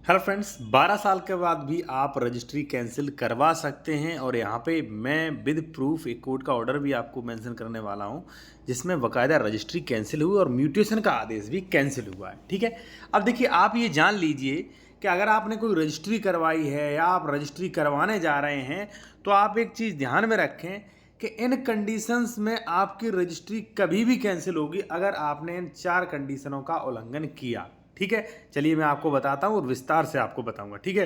Hello friends, 12 साल के बाद भी आप रजिस्ट्री कैंसिल करवा सकते हैं और यहाँ पे मैं विद प्रूफ एक कोर्ट का ऑर्डर भी आपको मेंशन करने वाला हूँ जिसमें बाकायदा रजिस्ट्री कैंसिल हुई और म्यूटेशन का आदेश भी कैंसिल हुआ है। ठीक है, अब देखिए आप ये जान लीजिए कि अगर आपने कोई रजिस्ट्री करवाई है या आप रजिस्ट्री करवाने जा रहे हैं तो आप एक चीज़ ध्यान में रखें कि इन कंडीशंस में आपकी रजिस्ट्री कभी भी कैंसिल होगी अगर आपने इन 4 कंडीशनों का उल्लंघन किया। ठीक है, चलिए मैं आपको बताता हूँ और विस्तार से आपको बताऊंगा। ठीक है,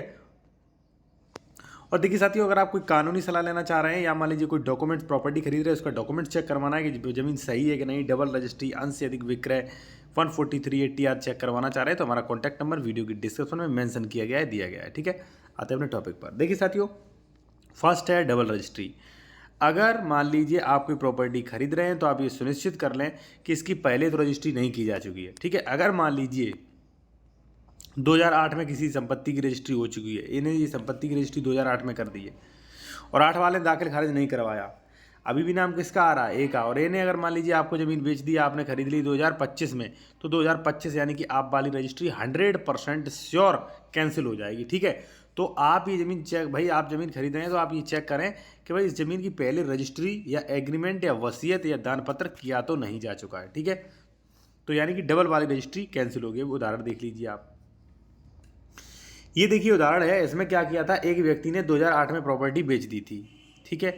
और देखिए साथियों, अगर आप कोई कानूनी सलाह लेना चाह रहे हैं या मान लीजिए कोई डॉक्यूमेंट प्रॉपर्टी खरीद रहे हैं, उसका डॉक्यूमेंट चेक करवाना है कि ज़मीन सही है कि नहीं, डबल रजिस्ट्री, अंश से अधिक विक्रय, 143 ATR चेक करवाना चाह रहे हैं तो हमारा कॉन्टैक्ट नंबर वीडियो की डिस्क्रिप्शन में मेंशन किया गया है, दिया गया है। ठीक है, आते हैं अपने टॉपिक पर। देखिए साथियों, फर्स्ट है डबल रजिस्ट्री। अगर मान लीजिए आप कोई प्रॉपर्टी खरीद रहे हैं तो आप ये सुनिश्चित कर लें कि इसकी पहले तो रजिस्ट्री नहीं की जा चुकी है। ठीक है, अगर मान लीजिए 2008 में किसी संपत्ति की रजिस्ट्री हो चुकी है, इन्हें ये संपत्ति की रजिस्ट्री 2008 में कर दी है और 8 वाले ने दाखिल खारिज नहीं करवाया, अभी भी नाम किसका आ रहा है, ए का, और ए ने अगर मान लीजिए आपको ज़मीन बेच दी, आपने खरीद ली 2025 में, तो 2025 यानी कि आप वाली रजिस्ट्री 100% श्योर कैंसिल हो जाएगी। ठीक है, तो आप ये ज़मीन चेक, भाई आप ज़मीन खरीद रहे हैं तो आप ये चेक करें कि भाई इस ज़मीन की पहले रजिस्ट्री या एग्रीमेंट या वसीयत या दान पत्र किया तो नहीं जा चुका है। ठीक है, तो यानी कि डबल वाली रजिस्ट्री कैंसिल हो गई। उदाहरण देख लीजिए आप, ये देखिए उदाहरण है, इसमें क्या किया था, एक व्यक्ति ने 2008 में प्रॉपर्टी बेच दी थी। ठीक है,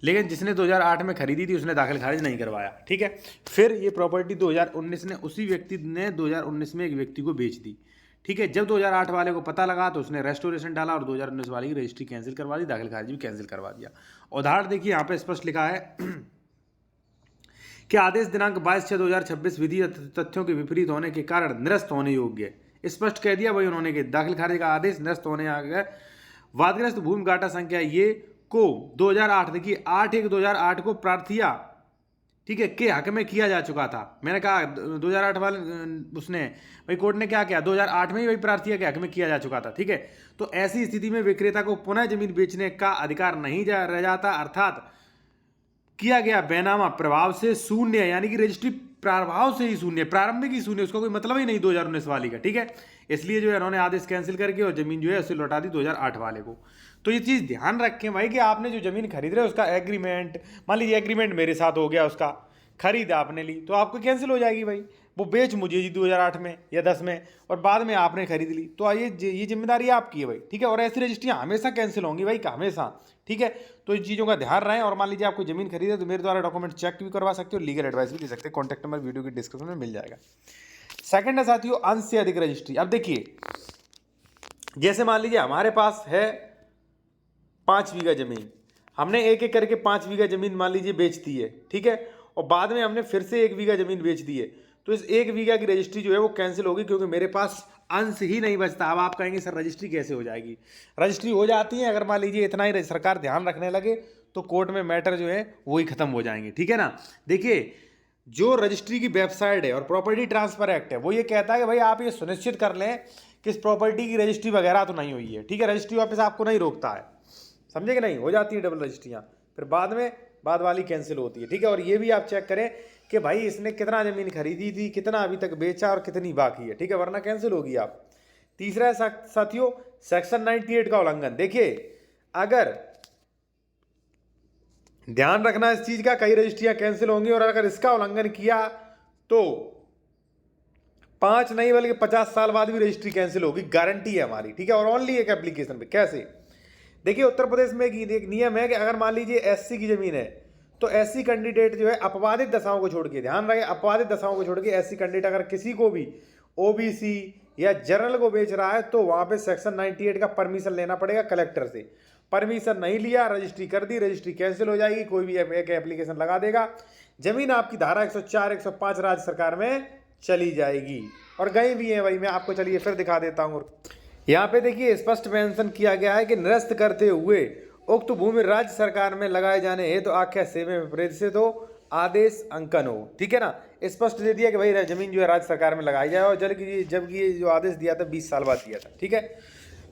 लेकिन जिसने 2008 में खरीदी थी उसने दाखिल खारिज नहीं करवाया। ठीक है, फिर ये प्रॉपर्टी 2019 ने उसी व्यक्ति ने 2019 में एक व्यक्ति को बेच दी। ठीक है, जब 2008 वाले को पता लगा तो उसने रेस्टोरेशन डाला और 2019 वाले की रजिस्ट्री कैंसिल करवा दी, दाखिल खारिज भी कैंसिल करवा दिया। उदाहरण देखिए, यहाँ पे स्पष्ट लिखा है कि आदेश दिनांक 22/6/2026 विधि तथ्यों के विपरीत होने के कारण निरस्त होने योग्य है। स्पष्ट कह दिया भाई उन्होंने कि दाखिल खारिज का आदेश निरस्त होने आ गया। वादग्रस्त भूमि घाटा संख्या ये को 2008, देखिए 8/1/2008 को प्रार्थिया, ठीक है, के हक में किया जा चुका था। मैंने कहा 2008 वाले उसने, भाई कोर्ट ने क्या किया, 2008 में ही भाई प्रार्थिया के हक में किया जा चुका था। ठीक है, तो ऐसी स्थिति में विक्रेता को पुनः जमीन बेचने का अधिकार नहीं रह जाता, अर्थात किया गया बैनामा प्रभाव से शून्य, यानी कि रजिस्ट्री प्रभाव से ही शून्य, प्रारंभिक ही शून्य, उसका कोई मतलब ही नहीं 2019 वाली का। ठीक है, इसलिए जो है उन्होंने आदेश कैंसिल करके और जमीन जो है उसे लौटा दी 2008 वाले को। तो ये चीज़ ध्यान रखें भाई कि आपने जो जमीन खरीद रहे हो उसका एग्रीमेंट, मान लीजिए एग्रीमेंट मेरे साथ हो गया, उसका खरीद आपने ली तो आपको कैंसिल हो जाएगी भाई, वो बेच मुझे जी 2008 में या 10 में और बाद में आपने खरीद ली, तो ये जिम्मेदारी आपकी है भाई। ठीक है, और ऐसी रजिस्ट्रियाँ हमेशा कैंसिल होंगी भाई, हमेशा। ठीक है, तो इन चीज़ों का ध्यान रखें। और मान लीजिए आपको जमीन खरीदे तो मेरे द्वारा डॉक्यूमेंट चेक भी करवा सकते हो, लीगल एडवाइस भी दे सकते हैं, कॉन्टैक्ट नंबर वीडियो की डिस्क्रिप्शन में मिल जाएगा। सेकंड है साथियों, अंश से अधिक रजिस्ट्री। अब देखिए, जैसे मान लीजिए हमारे पास है 5 बीघा जमीन, हमने एक एक करके 5 बीघा जमीन मान लीजिए बेच दी है। ठीक है, और बाद में हमने फिर से 1 बीघा जमीन बेच दी है, तो इस 1 बीघा की रजिस्ट्री जो है वो कैंसिल होगी क्योंकि मेरे पास अंश ही नहीं बचता। अब आप कहेंगे सर रजिस्ट्री कैसे हो जाएगी, रजिस्ट्री हो जाती है अगर मान लीजिए इतना ही सरकार ध्यान रखने लगे तो कोर्ट में मैटर जो है वही खत्म हो जाएंगे। ठीक है ना, देखिए जो रजिस्ट्री की वेबसाइट है और प्रॉपर्टी ट्रांसफर एक्ट है वो ये कहता है कि भाई आप ये सुनिश्चित कर लें कि इस प्रॉपर्टी की रजिस्ट्री वगैरह तो नहीं हुई है। ठीक है, रजिस्ट्री ऑफिस आपको नहीं रोकता है, समझे कि नहीं, हो जाती है डबल रजिस्ट्रियाँ, फिर बाद में बाद वाली कैंसिल होती है। ठीक है, और ये भी आप चेक करें कि भाई इसने कितना जमीन खरीदी थी, कितना अभी तक बेचा और कितनी बाकी है। ठीक है, वरना कैंसिल होगी आप। तीसरा है साथियों, सेक्शन 98 का उल्लंघन। देखिए अगर ध्यान रखना इस चीज का, कई रजिस्ट्रियां कैंसिल होंगी और अगर इसका उल्लंघन किया तो 5 नहीं बल्कि 50 साल बाद भी रजिस्ट्री कैंसिल होगी, गारंटी है हमारी। ठीक है, और ओनली एक एप्लीकेशन पे। कैसे, देखिए उत्तर प्रदेश में एक नियम है कि अगर मान लीजिए एससी की जमीन है तो एससी कैंडिडेट जो है अपवादित दशाओं को छोड़ के, ध्यान रहे अपवादित दशाओं को छोड़ के एससी कैंडिडेट अगर किसी को भी ओबीसी या जनरल को बेच रहा है तो वहां पे सेक्शन 98 का परमिशन लेना पड़ेगा कलेक्टर से। परमिशन नहीं लिया, रजिस्ट्री कर दी, रजिस्ट्री कैंसिल हो जाएगी, कोई भी एक एप्लीकेशन लगा देगा, जमीन आपकी धारा 104 105 राज्य सरकार में चली जाएगी। और गई भी है भाई, मैं आपको चलिए फिर दिखा देता हूँ। यहाँ पे देखिए स्पष्ट मेंशन किया गया है कि निरस्त करते हुए उक्त भूमि राज्य सरकार में लगाए जाने हेतु आख्या सेवे में प्रेषित हो, आदेश अंकन हो। ठीक है ना, स्पष्ट दे दिया कि भाई जमीन जो है राज्य सरकार में लगाई जाए, और जबकि ये जो आदेश दिया था 20 साल बाद दिया था। ठीक है,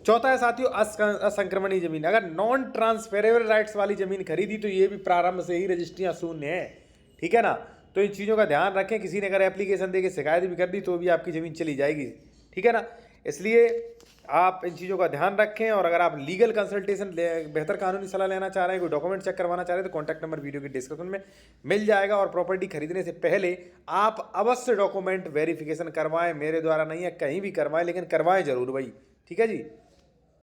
चौथा है साथियों असंक्रमणीय जमीन। अगर नॉन ट्रांसफेरेबल राइट्स वाली जमीन खरीदी तो ये भी प्रारंभ से ही रजिस्ट्रियां शून्य है। ठीक है ना, तो इन चीज़ों का ध्यान रखें, किसी ने अगर एप्लीकेशन दे के शिकायत भी कर दी तो भी आपकी जमीन चली जाएगी। ठीक है ना, इसलिए आप इन चीज़ों का ध्यान रखें। और अगर आप लीगल कंसल्टेशन बेहतर कानूनी सलाह लेना चाह रहे हैं, कोई डॉक्यूमेंट चेक करवाना चाह रहे हैं, तो कॉन्टैक्ट नंबर वीडियो की डिस्क्रिप्शन में मिल जाएगा। और प्रॉपर्टी खरीदने से पहले आप अवश्य डॉक्यूमेंट वेरिफिकेशन करवाएं, मेरे द्वारा नहीं है, कहीं भी करवाएं, लेकिन करवाएं जरूर भाई। ठीक है जी।